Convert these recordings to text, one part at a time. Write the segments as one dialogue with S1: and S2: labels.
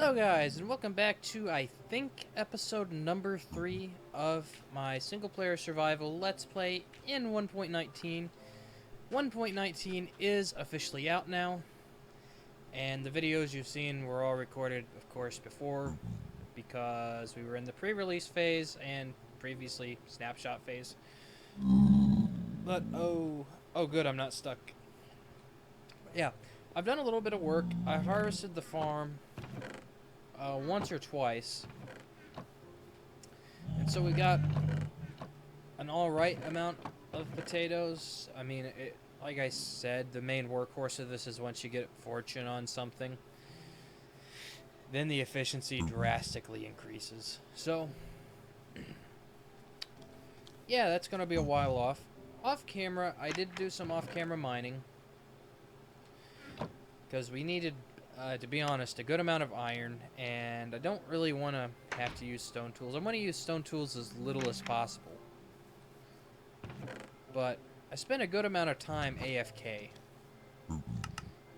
S1: Hello guys, and welcome back to, I think, episode number 3 of my single-player survival Let's Play in 1.19. 1.19 is officially out now, and the videos you've seen were all recorded, of course, before, because we were in the pre-release phase and previously snapshot phase. But, oh good, I'm not stuck. Yeah, I've done a little bit of work. I've harvested the farm once or twice, and so we got an alright amount of potatoes. I mean, like I said, the main workhorse of this is once you get fortune on something, then the efficiency drastically increases. So, yeah, that's going to be a while off. Off camera, I did do some off-camera mining, because we needed, to be honest, a good amount of iron, and I don't really want to have to use stone tools. I want to use stone tools as little as possible. But I spent a good amount of time AFK.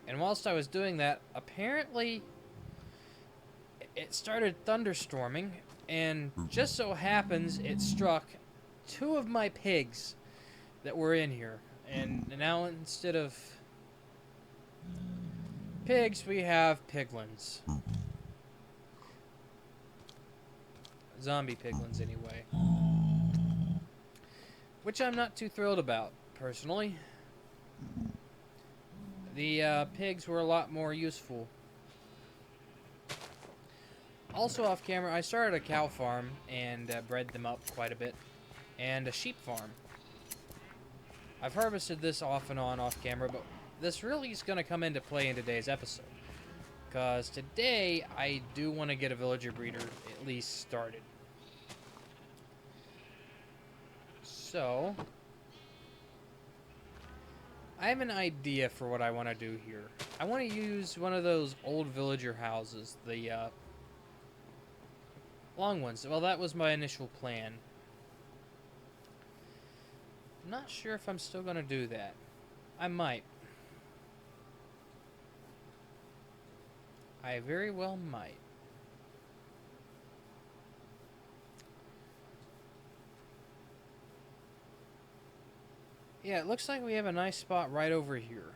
S1: And whilst I was doing that, apparently it started thunderstorming, and just so happens it struck 2 of my pigs that were in here. And now instead of pigs, we have piglins. Zombie piglins, anyway. Which I'm not too thrilled about, personally. The pigs were a lot more useful. Also off camera, I started a cow farm and bred them up quite a bit. And a sheep farm. I've harvested this off and on off camera, but this really is going to come into play in today's episode. Because today, I do want to get a villager breeder at least started. So, I have an idea for what I want to do here. I want to use one of those old villager houses, the long ones. Well, that was my initial plan. I'm not sure if I'm still going to do that. I might. I very well might. Yeah, it looks like we have a nice spot right over here.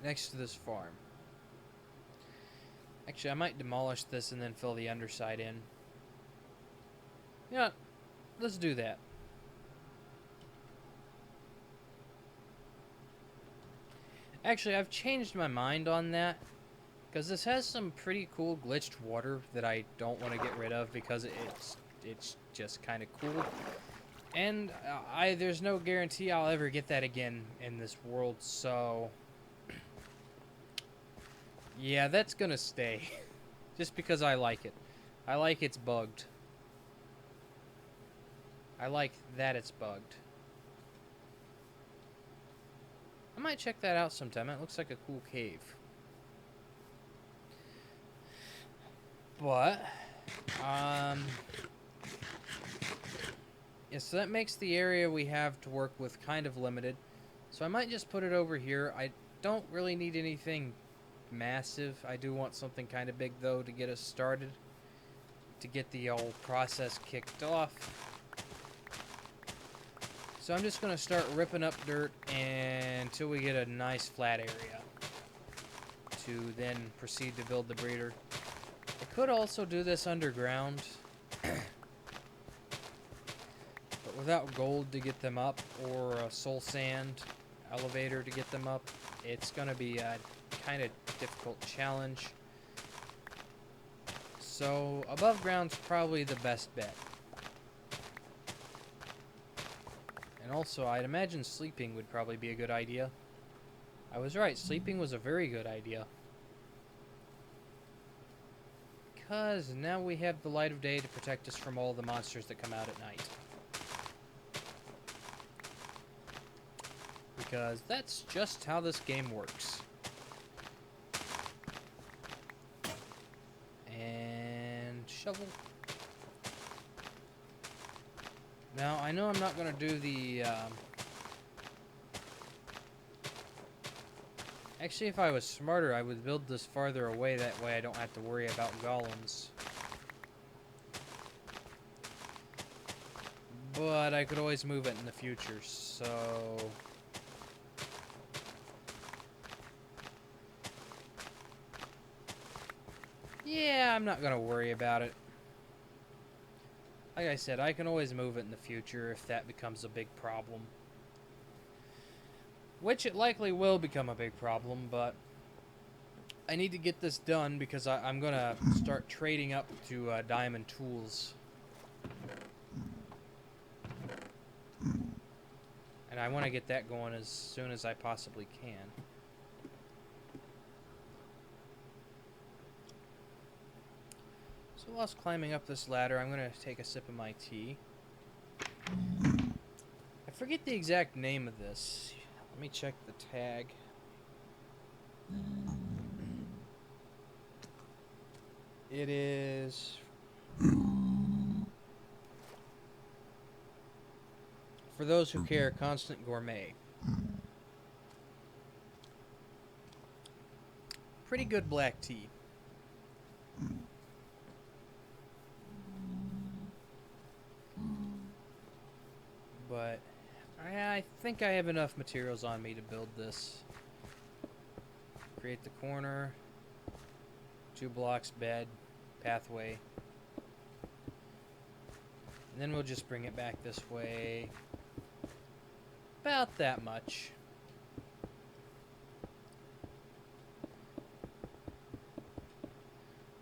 S1: Next to this farm. Actually, I might demolish this and then fill the underside in. Yeah, let's do that. Actually, I've changed my mind on that, because this has some pretty cool glitched water that I don't want to get rid of because it's just kind of cool. And there's no guarantee I'll ever get that again in this world, so yeah, that's gonna stay. Just because I like it. I like it's bugged. I like that it's bugged. I might check that out sometime. It looks like a cool cave. But, yeah, so that makes the area we have to work with kind of limited. So I might just put it over here. I don't really need anything massive. I do want something kind of big, though, to get us started. To get the old process kicked off. So I'm just going to start ripping up dirt until we get a nice flat area. To then proceed to build the breeder. I could also do this underground. Without gold to get them up, or a soul sand elevator to get them up, it's going to be a kind of difficult challenge. So, above ground's probably the best bet. And also, I'd imagine sleeping would probably be a good idea. I was right, sleeping was a very good idea. Because now we have the light of day to protect us from all the monsters that come out at night. Because that's just how this game works. And shovel. Now, I know I'm not going to do the Actually, if I was smarter, I would build this farther away. That way I don't have to worry about golems. But I could always move it in the future, so... yeah, I'm not going to worry about it. Like I said, I can always move it in the future if that becomes a big problem. Which it likely will become a big problem, but I need to get this done because I'm going to start trading up to diamond tools. And I want to get that going as soon as I possibly can. So whilst climbing up this ladder, I'm going to take a sip of my tea. I forget the exact name of this. Let me check the tag. It is... for those who care, Constant Gourmet. Pretty good black tea. But I think I have enough materials on me to build this. Create the corner, 2 blocks, bed, pathway. And then we'll just bring it back this way. About that much.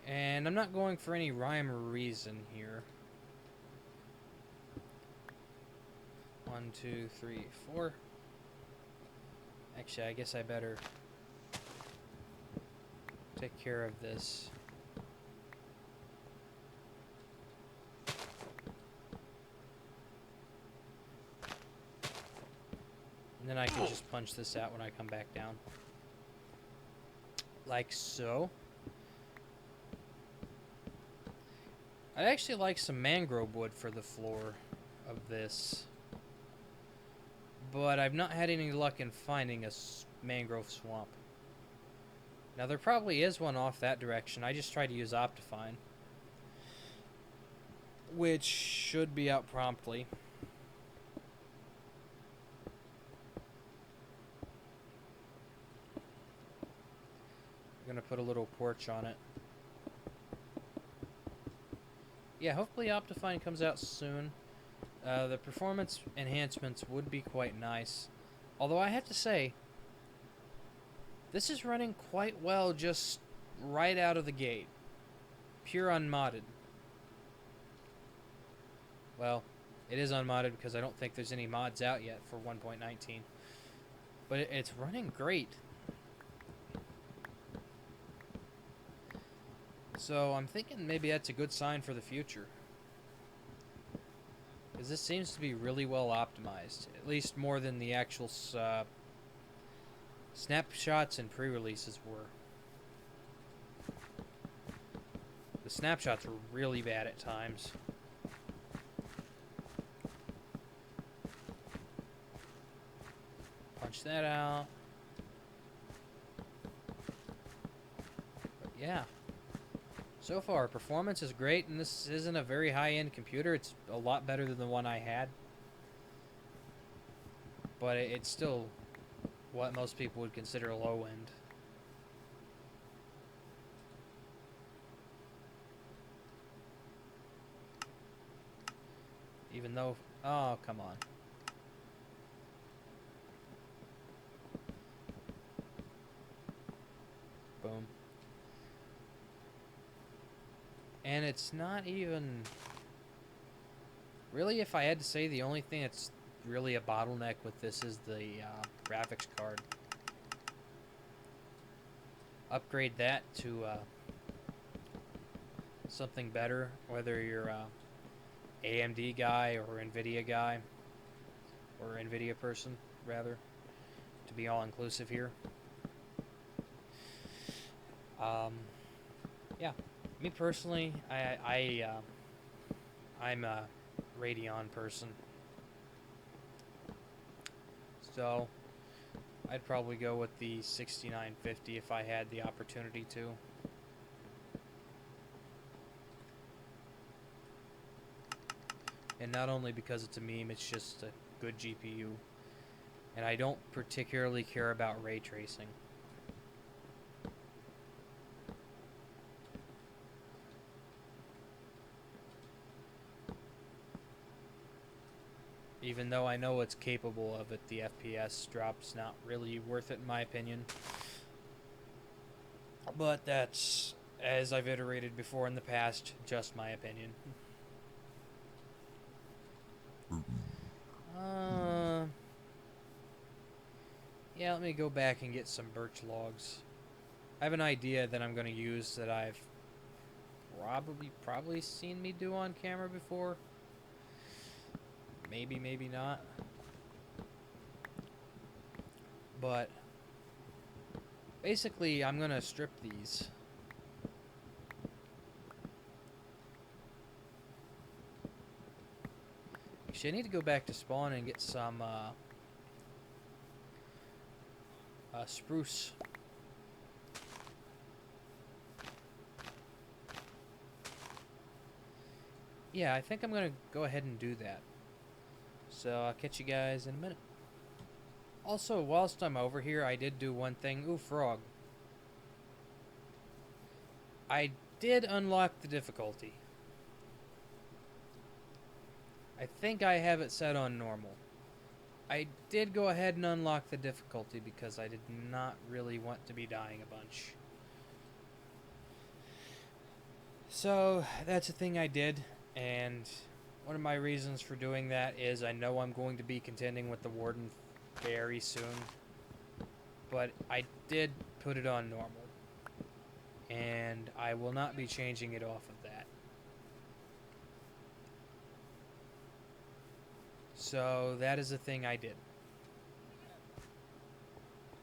S1: And I'm not going for any rhyme or reason here. 1, 2, 3, 4. Actually, I guess I better take care of this. And then I can just punch this out when I come back down. Like so. I'd actually like some mangrove wood for the floor of this. But I've not had any luck in finding a mangrove swamp. Now there probably is one off that direction. I just tried to use Optifine, which should be out promptly. I'm gonna put a little porch on it. Yeah, hopefully Optifine comes out soon. The performance enhancements would be quite nice. Although I have to say, this is running quite well just right out of the gate. Pure unmodded. Well, it is unmodded because I don't think there's any mods out yet for 1.19. But it's running great. So I'm thinking maybe that's a good sign for the future. Because this seems to be really well optimized. At least more than the actual snapshots and pre-releases were. The snapshots were really bad at times. Punch that out. But yeah. So far, performance is great, and this isn't a very high-end computer. It's a lot better than the one I had. But it's still what most people would consider low-end. Even though... oh, come on. Boom. And it's not even... really, if I had to say, the only thing that's really a bottleneck with this is the graphics card. Upgrade that to something better, whether you're a AMD guy or NVIDIA guy, or NVIDIA person, rather, to be all-inclusive here. Yeah. Me personally, I'm a Radeon person. So, I'd probably go with the 6950 if I had the opportunity to. And not only because it's a meme, it's just a good GPU. And I don't particularly care about ray tracing. Even though I know it's capable of it, the FPS drop's not really worth it in my opinion. But that's, as I've iterated before in the past, just my opinion. Yeah, let me go back and get some birch logs. I have an idea that I'm going to use that I've probably seen me do on camera before. Maybe, maybe not. But basically, I'm going to strip these. Actually, I need to go back to spawn and get some spruce. Yeah, I think I'm going to go ahead and do that. So I'll catch you guys in a minute. Also, whilst I'm over here, I did do one thing. Ooh, frog. I did unlock the difficulty. I think I have it set on normal. I did go ahead and unlock the difficulty because I did not really want to be dying a bunch. So, that's a thing I did, and one of my reasons for doing that is I know I'm going to be contending with the Warden very soon, but I did put it on normal, and I will not be changing it off of that. So that is a thing I did.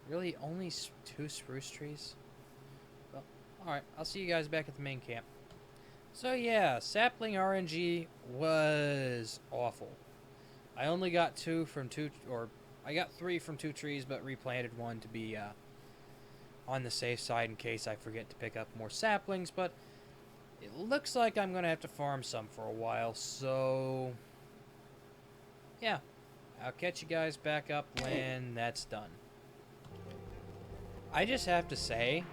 S1: Really, only 2 spruce trees? Well, alright, I'll see you guys back at the main camp. So yeah, sapling RNG was awful. I only got 2 from 2, or I got 3 from 2 trees, but replanted 1 to be on the safe side in case I forget to pick up more saplings, but it looks like I'm going to have to farm some for a while, so yeah, I'll catch you guys back up when that's done. I just have to say,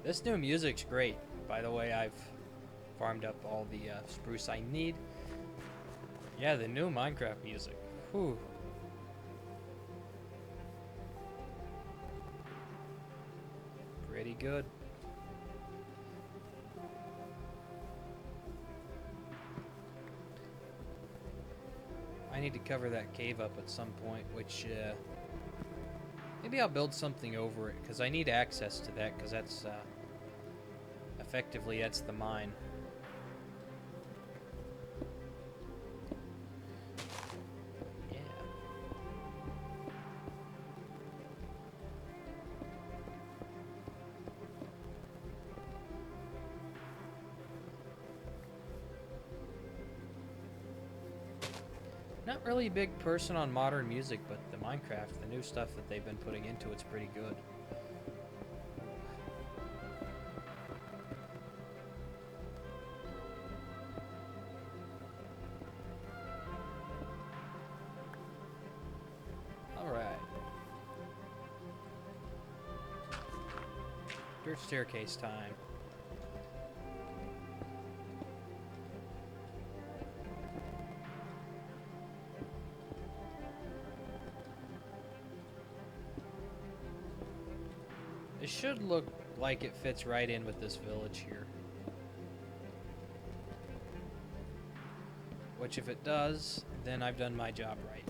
S1: this new music's great. By the way, I've farmed up all the spruce I need. Yeah, the new Minecraft music. Whew. Pretty good. I need to cover that cave up at some point, which maybe I'll build something over it, because I need access to that, because that's effectively that's the mine. Yeah. Not really a big person on modern music, but the Minecraft, the new stuff that they've been putting into it's pretty good. Alright. Dirt staircase time. It should look like it fits right in with this village here. Which if it does, then I've done my job right.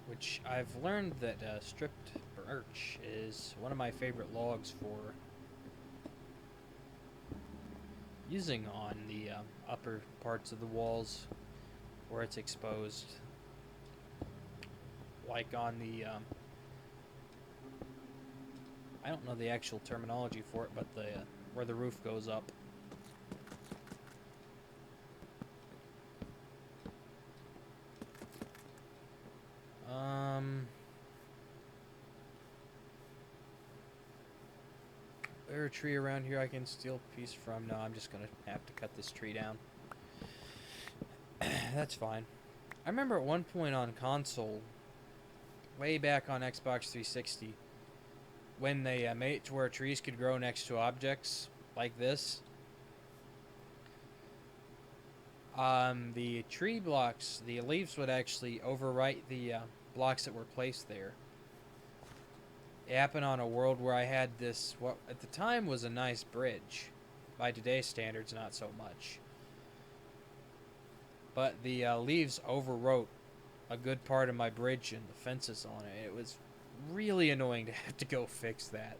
S1: Which I've learned that stripped birch is one of my favorite logs for using on the upper parts of the walls where it's exposed. Like on the I don't know the actual terminology for it, but the where the roof goes up. There a tree around here I can steal a piece from? No, I'm just gonna have to cut this tree down. That's fine. I remember at one point on console, way back on Xbox 360, when they made it to where trees could grow next to objects like this. The tree blocks, the leaves would actually overwrite the blocks that were placed there. It happened on a world where I had this, what at the time was a nice bridge. By today's standards, not so much. But the leaves overwrote a good part of my bridge and the fences on it. It was really annoying to have to go fix that.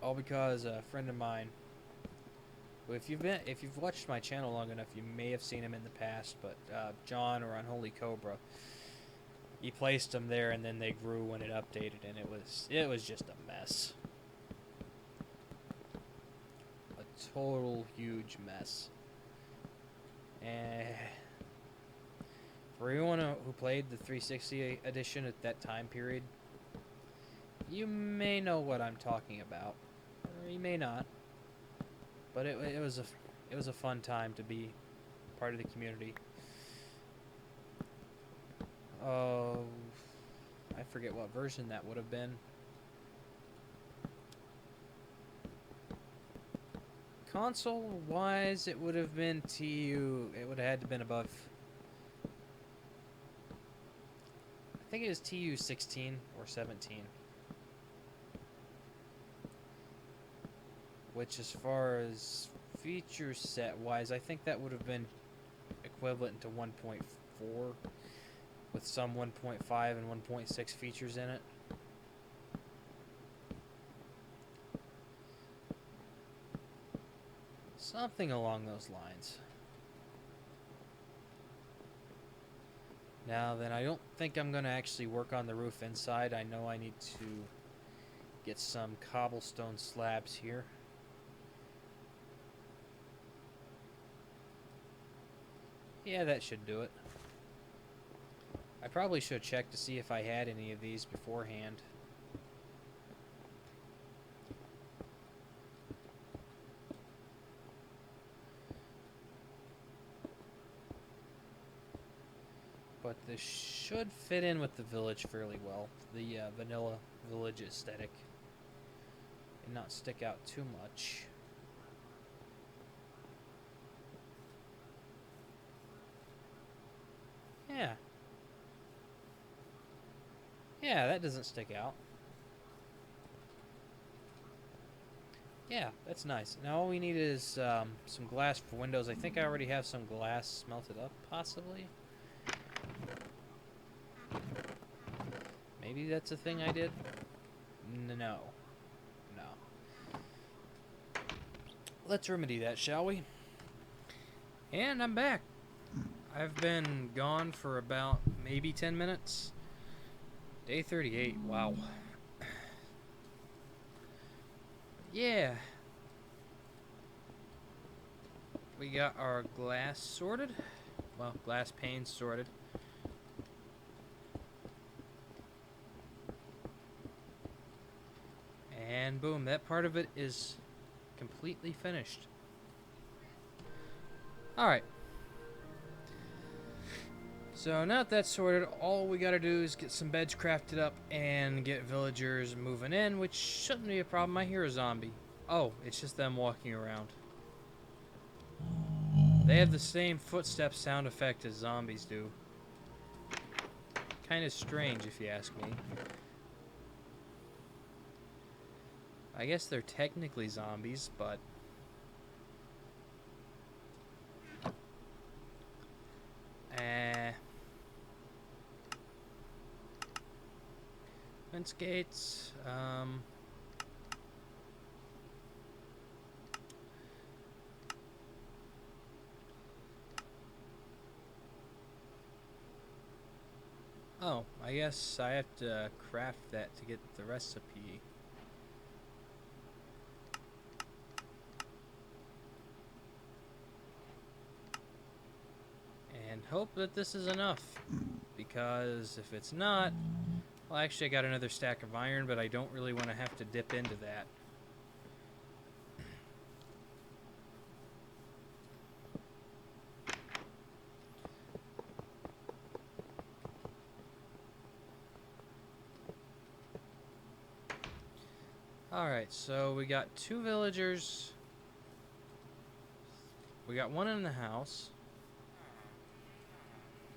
S1: All because a friend of mine, who if you've watched my channel long enough, you may have seen him in the past, but John or Unholy Cobra, he placed them there and then they grew when it updated, and it was just a mess. A total huge mess. And for everyone who played the 360 edition at that time period, you may know what I'm talking about, or you may not. But it was a fun time to be part of the community. Oh, I forget what version that would have been. Console-wise, it would have been TU. It would have had to been above. I think it was TU 16 or 17. Which, as far as feature set-wise, I think that would have been equivalent to 1.4, with some 1.5 and 1.6 features in it. Something along those lines. Now then, I don't think I'm going to actually work on the roof inside. I know I need to get some cobblestone slabs here. Yeah, that should do it. I probably should check to see if I had any of these beforehand. But this should fit in with the village fairly well. The vanilla village aesthetic. And not stick out too much. Yeah. Yeah, that doesn't stick out. Yeah, that's nice. Now all we need is some glass for windows. I think I already have some glass smelted up, possibly. Maybe that's a thing I did? No. No. Let's remedy that, shall we? And I'm back. I've been gone for about maybe 10 minutes. Day 38, wow. Yeah. We got our glass sorted. Well, glass panes sorted. And boom, that part of it is completely finished. Alright. So now that that's sorted, all we gotta do is get some beds crafted up and get villagers moving in, which shouldn't be a problem. I hear a zombie. Oh, it's just them walking around. They have the same footstep sound effect as zombies do. Kind of strange, if you ask me. I guess they're technically zombies, but... Fence gates, Oh, I guess I have to craft that to get the recipe. And hope that this is enough. Because if it's not... Well, actually I got another stack of iron, but I don't really want to have to dip into that. Alright, so we got 2 villagers. We got 1 in the house.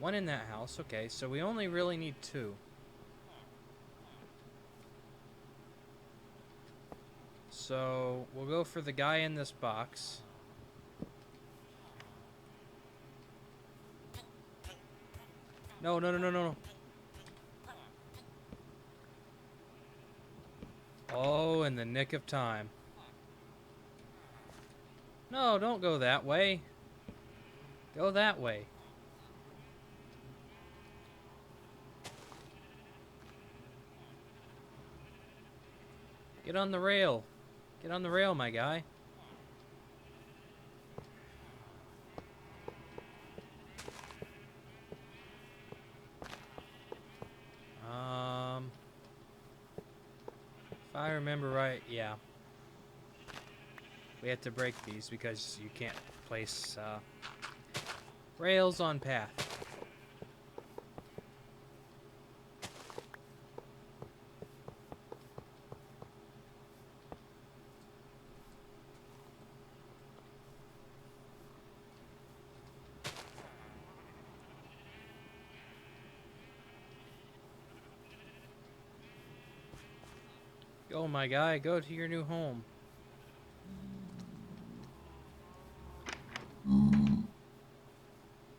S1: 1 in that house, okay, so we only really need 2. So, we'll go for the guy in this box. No, no, no, no, no. Oh, in the nick of time. No, don't go that way. Go that way. Get on the rail. Get on the rail, my guy. If I remember right, yeah. We have to break these because you can't place rails on path. Go, my guy. Go to your new home.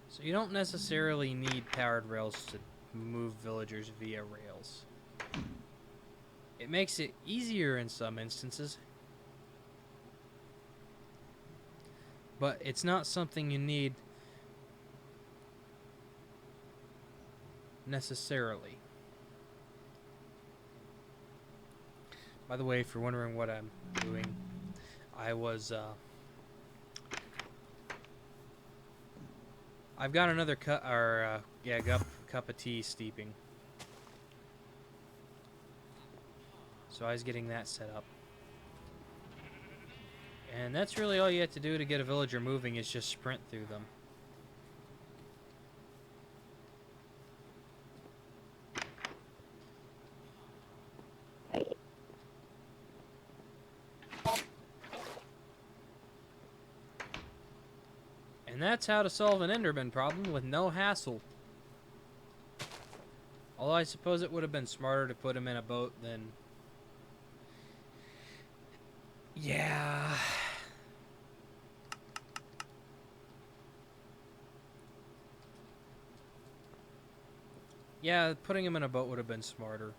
S1: So you don't necessarily need powered rails to move villagers via rails. It makes it easier in some instances, but it's not something you need necessarily. By the way, if you're wondering what I'm doing, I was, I've got another cup of tea steeping. So I was getting that set up. And that's really all you have to do to get a villager moving is just sprint through them. And that's how to solve an Enderman problem with no hassle. Although I suppose it would have been smarter to put him in a boat than... Yeah... Yeah, putting him in a boat would have been smarter.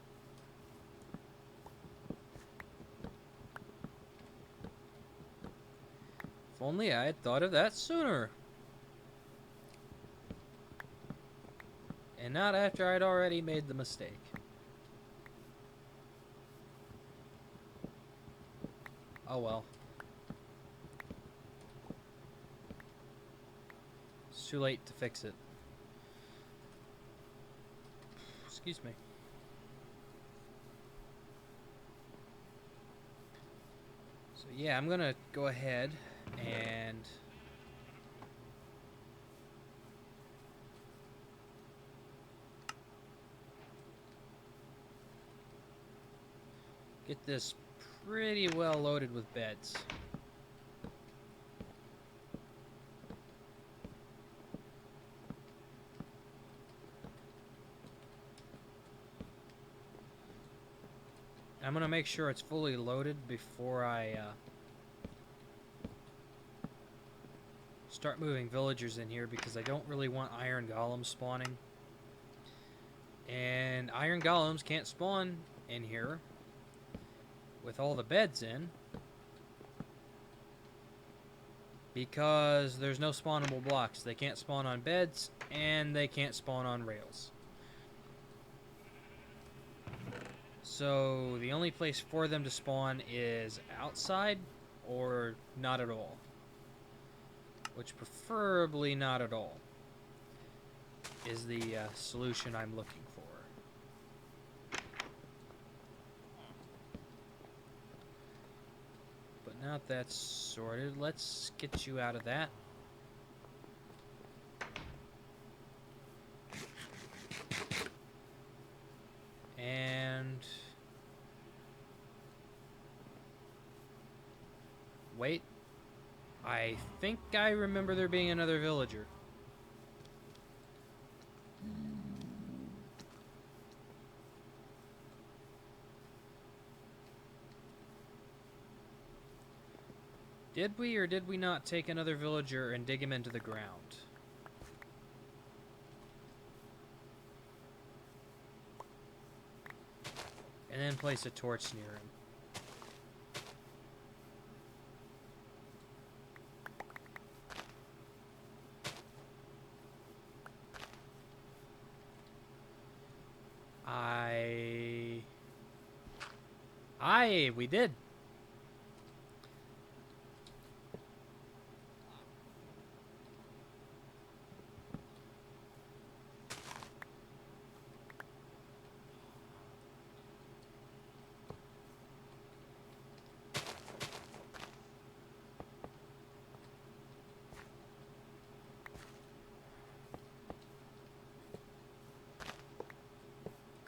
S1: If only I had thought of that sooner. And not after I'd already made the mistake. Oh well. It's too late to fix it. Excuse me. So yeah, I'm gonna go ahead and get this pretty well loaded with beds. I'm gonna make sure it's fully loaded before I start moving villagers in here because I don't really want iron golems spawning. And iron golems can't spawn in here with all the beds in because there's no spawnable blocks. They can't spawn on beds and they can't spawn on rails. So the only place for them to spawn is outside or not at all. Which preferably not at all is the solution I'm looking for. But now that that's sorted, let's get you out of that. And wait, I think I remember there being another villager. Did we or did we not take another villager and dig him into the ground? And then place a torch near him. We did.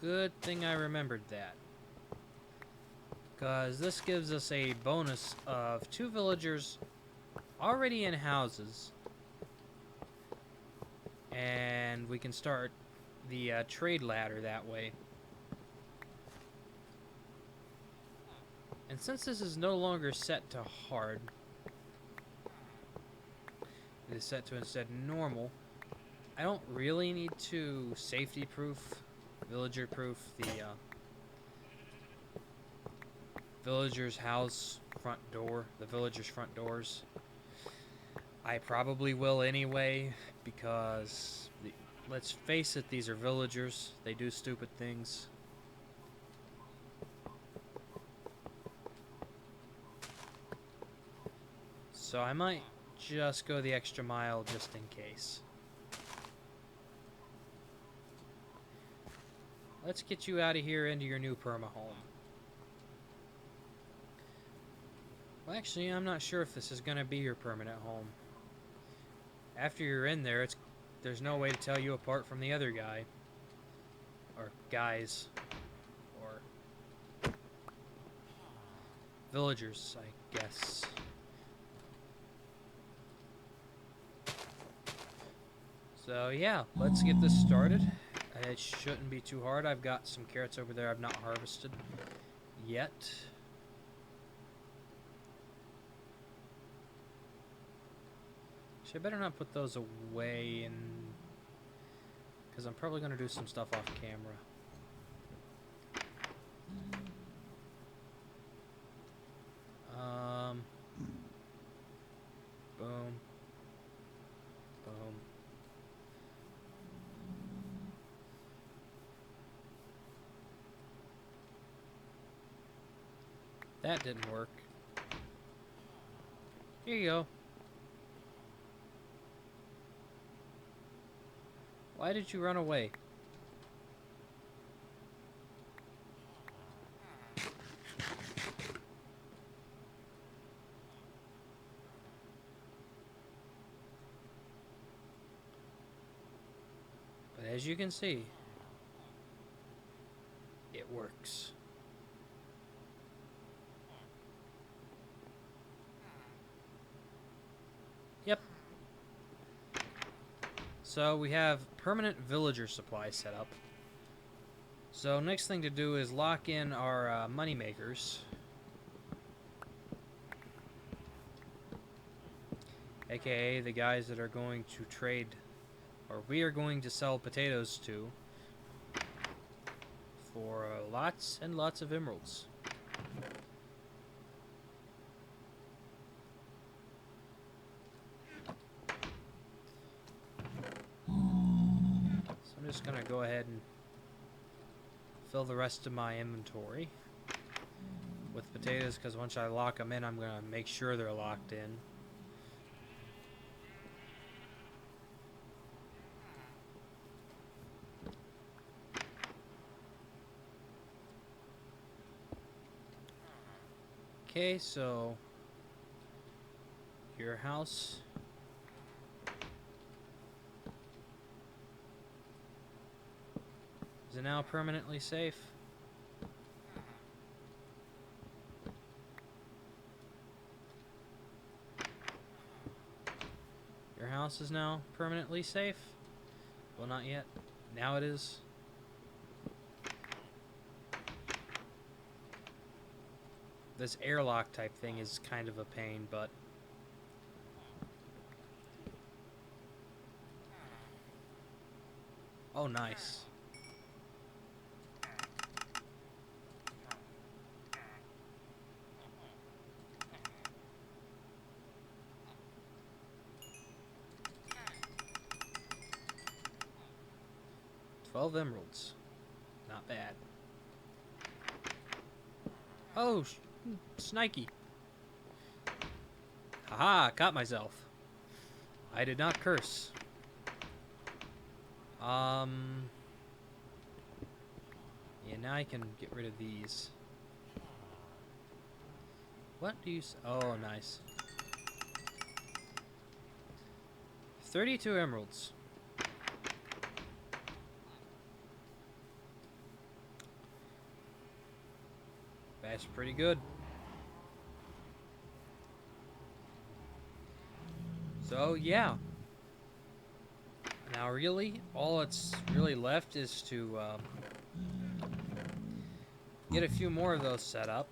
S1: Good thing I remembered that. Because this gives us a bonus of 2 villagers already in houses. And we can start the trade ladder that way. And since this is no longer set to hard, it is set to instead normal, I don't really need to safety-proof, villager-proof the villager's house front door, the villager's front doors. I probably will anyway, because let's face it, these are villagers. They do stupid things. So I might just go the extra mile just in case. Let's get you out of here into your new perma home. Well, actually, I'm not sure if this is going to be your permanent home. After you're in there, there's no way to tell you apart from the other guy. Or guys. Or villagers, I guess. So yeah, let's get this started. It shouldn't be too hard. I've got some carrots over there I've not harvested yet. I better not put those away, because I'm probably going to do some stuff off camera. Boom. Boom. That didn't work. Here you go. Why did you run away? But as you can see, it works. Yep. So we have permanent villager supply set up. So next thing to do is lock in our money makers. AKA the guys that are going to trade, or we are going to sell potatoes to, for lots and lots of emeralds. So I'm just gonna go ahead and fill the rest of my inventory with potatoes, because once I lock them in, I'm going to make sure they're locked in. Okay, so your house is now permanently safe. Your house is now permanently safe. Well, not yet. Now it is. This airlock type thing is kind of a pain, but oh, nice. $12 emeralds. Not bad. Oh, Snikey. Haha, caught myself. I did not curse. Yeah, now I can get rid of these. What do you... Oh, nice. 32 emeralds. That's pretty good. So, yeah. Now, really, all that's really left is to get a few more of those set up.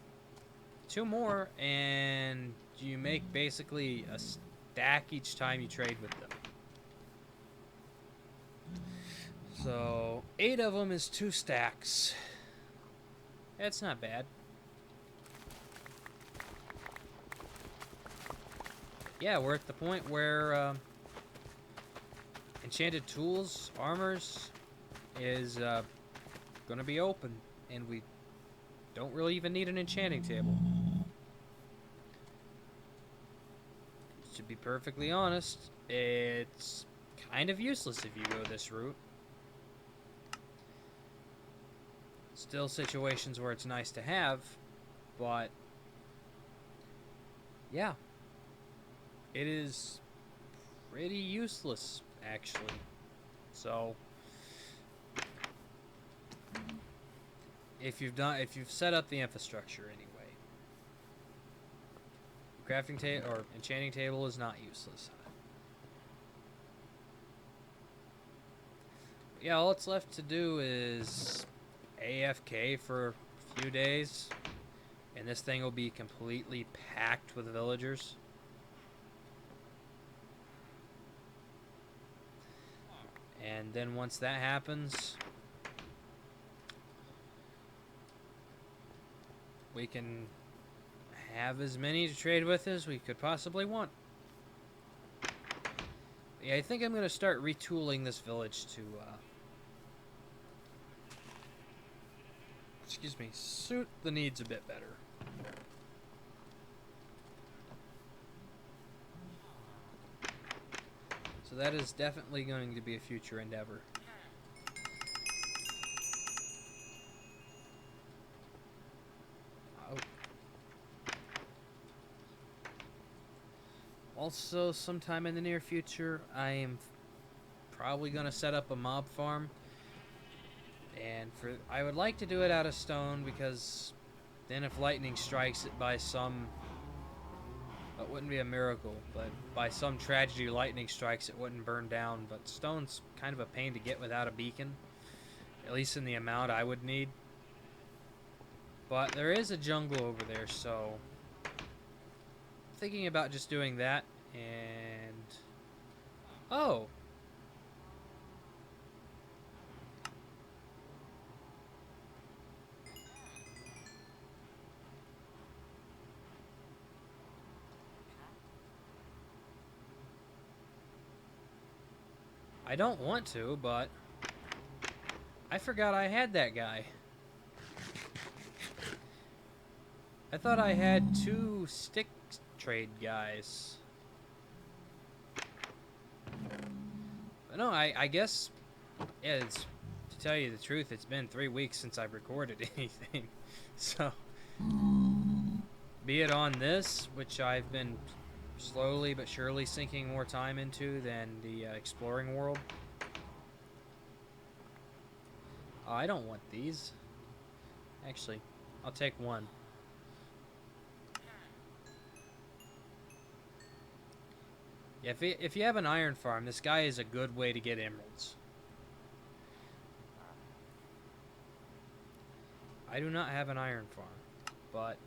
S1: 2 more, and you make basically a stack each time you trade with them. So, 8 of them is 2 stacks. That's not bad. Yeah, we're at the point where enchanted tools, armors, is going to be open, and we don't really even need an enchanting table. To be perfectly honest, it's kind of useless if you go this route. Still situations where it's nice to have, but yeah, it is pretty useless actually. So if you've set up the infrastructure anyway, crafting table or enchanting table is not useless. Yeah, all that's left to do is AFK for a few days, and this thing will be completely packed with villagers. And then once that happens, we can have as many to trade with as we could possibly want. Yeah, I think I'm going to start retooling this village to excuse me, suit the needs a bit better. So that is definitely going to be a future endeavor. Oh. Also, sometime in the near future, I am probably going to set up a mob farm. And I would like to do it out of stone, because then if lightning strikes it by some... It wouldn't be a miracle, but by some tragedy lightning strikes, it wouldn't burn down. But stone's kind of a pain to get without a beacon, at least in the amount I would need. But there is a jungle over there, so I'm thinking about just doing that. And oh, I don't want to, but I forgot I had that guy. I thought I had 2 stick trade guys. But no, I guess, yeah, it's, to tell you the truth, it's been 3 weeks since I've recorded anything. So, be it on this, which I've been slowly but surely sinking more time into than the exploring world. Oh, I don't want these. Actually, I'll take one. Yeah, if you have an iron farm, this guy is a good way to get emeralds. I do not have an iron farm, but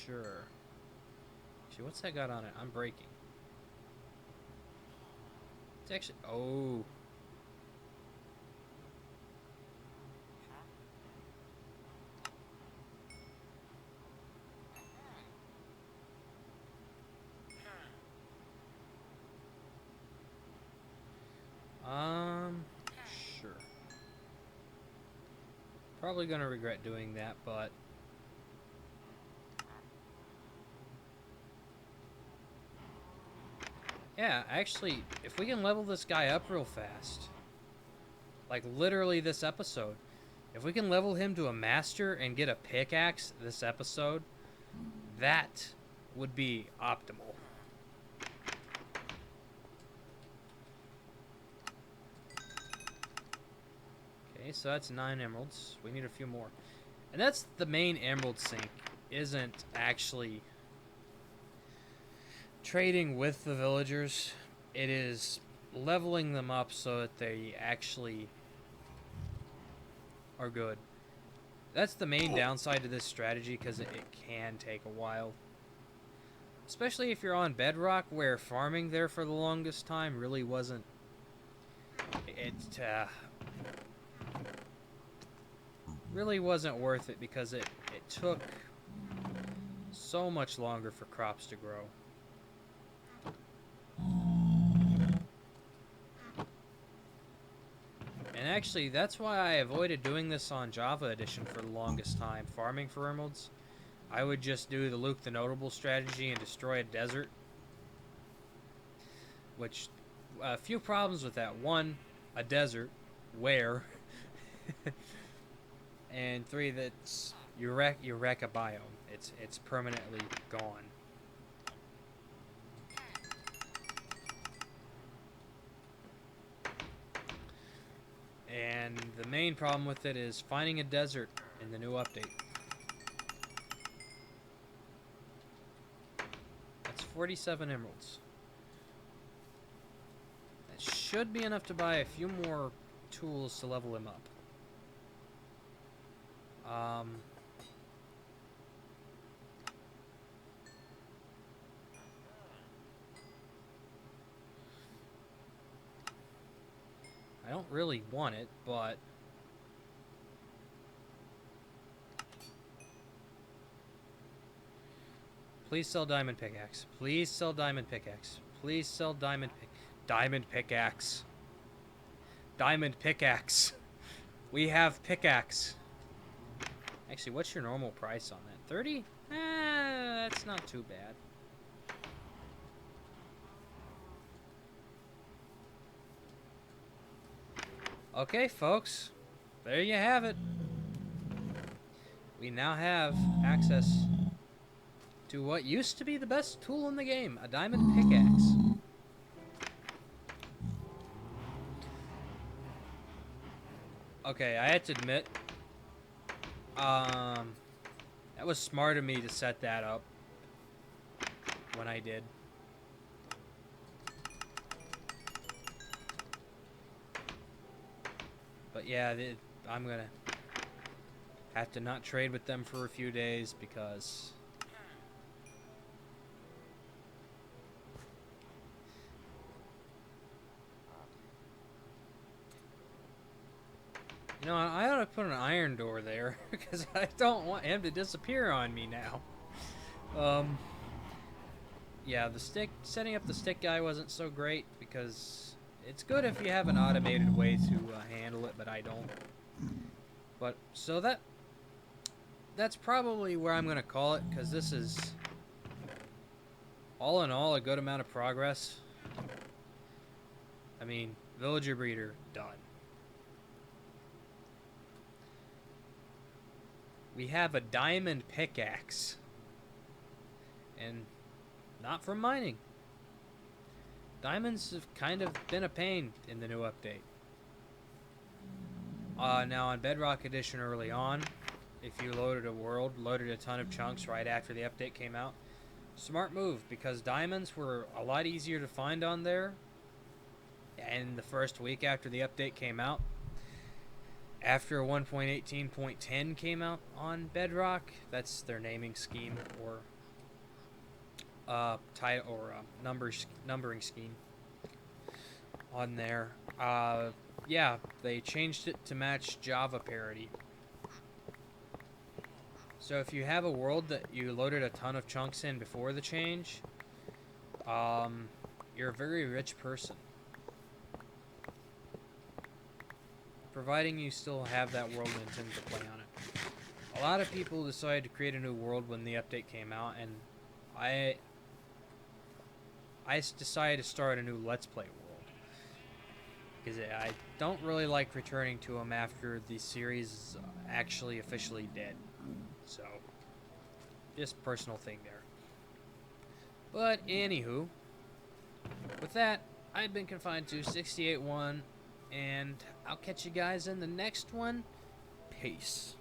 S1: sure. Actually, what's that got on it? I'm breaking. It's actually, oh. Sure. Probably gonna regret doing that, but yeah, actually, if we can level this guy up real fast, like literally this episode, if we can level him to a master and get a pickaxe this episode, that would be optimal. Okay, so that's 9 emeralds. We need a few more. And that's the main emerald sink, isn't actually trading with the villagers. It is leveling them up so that they actually are good. That's the main downside to this strategy, because it can take a while. Especially if you're on Bedrock, where farming there for the longest time really wasn't... really wasn't worth it, because it took so much longer for crops to grow. And actually, that's why I avoided doing this on Java Edition for the longest time, farming for emeralds. I would just do the Luke the Notable strategy and destroy a desert. Which, a few problems with that. 1, a desert. Where? And 3, that's you wreck a biome. It's permanently gone. And the main problem with it is finding a desert in the new update. That's 47 emeralds. That should be enough to buy a few more tools to level him up. I don't really want it, but please sell diamond pickaxe. Please sell diamond pickaxe. Please sell diamond pickaxe. Diamond pickaxe. We have pickaxe. Actually, what's your normal price on that? 30? That's not too bad. Okay, folks. There you have it. We now have access to what used to be the best tool in the game, a diamond pickaxe. Okay, I have to admit, that was smart of me to set that up when I did. But yeah, I'm gonna have to not trade with them for a few days, because you know, I ought to put an iron door there because I don't want him to disappear on me now. Yeah, setting up the stick guy wasn't so great, because It's good if you have an automated way to handle it, but I don't. But so that's probably where I'm gonna call it, because this is all in all a good amount of progress. I mean, villager breeder done. We have a diamond pickaxe, and not from mining. Diamonds have kind of been a pain in the new update. Now on Bedrock Edition early on, if you loaded a ton of chunks right after the update came out, smart move, because diamonds were a lot easier to find on there. And the first week after the update came out, after 1.18.10 came out on Bedrock, that's their naming scheme, or numbering scheme on there. Yeah, they changed it to match Java parity. So if you have a world that you loaded a ton of chunks in before the change, you're a very rich person. Providing you still have that world and intend to play on it. A lot of people decided to create a new world when the update came out, and I decided to start a new Let's Play world, because I don't really like returning to them after the series is actually officially dead. So, just personal thing there. But anywho, with that, I've been confined to 68.1, and I'll catch you guys in the next one. Peace.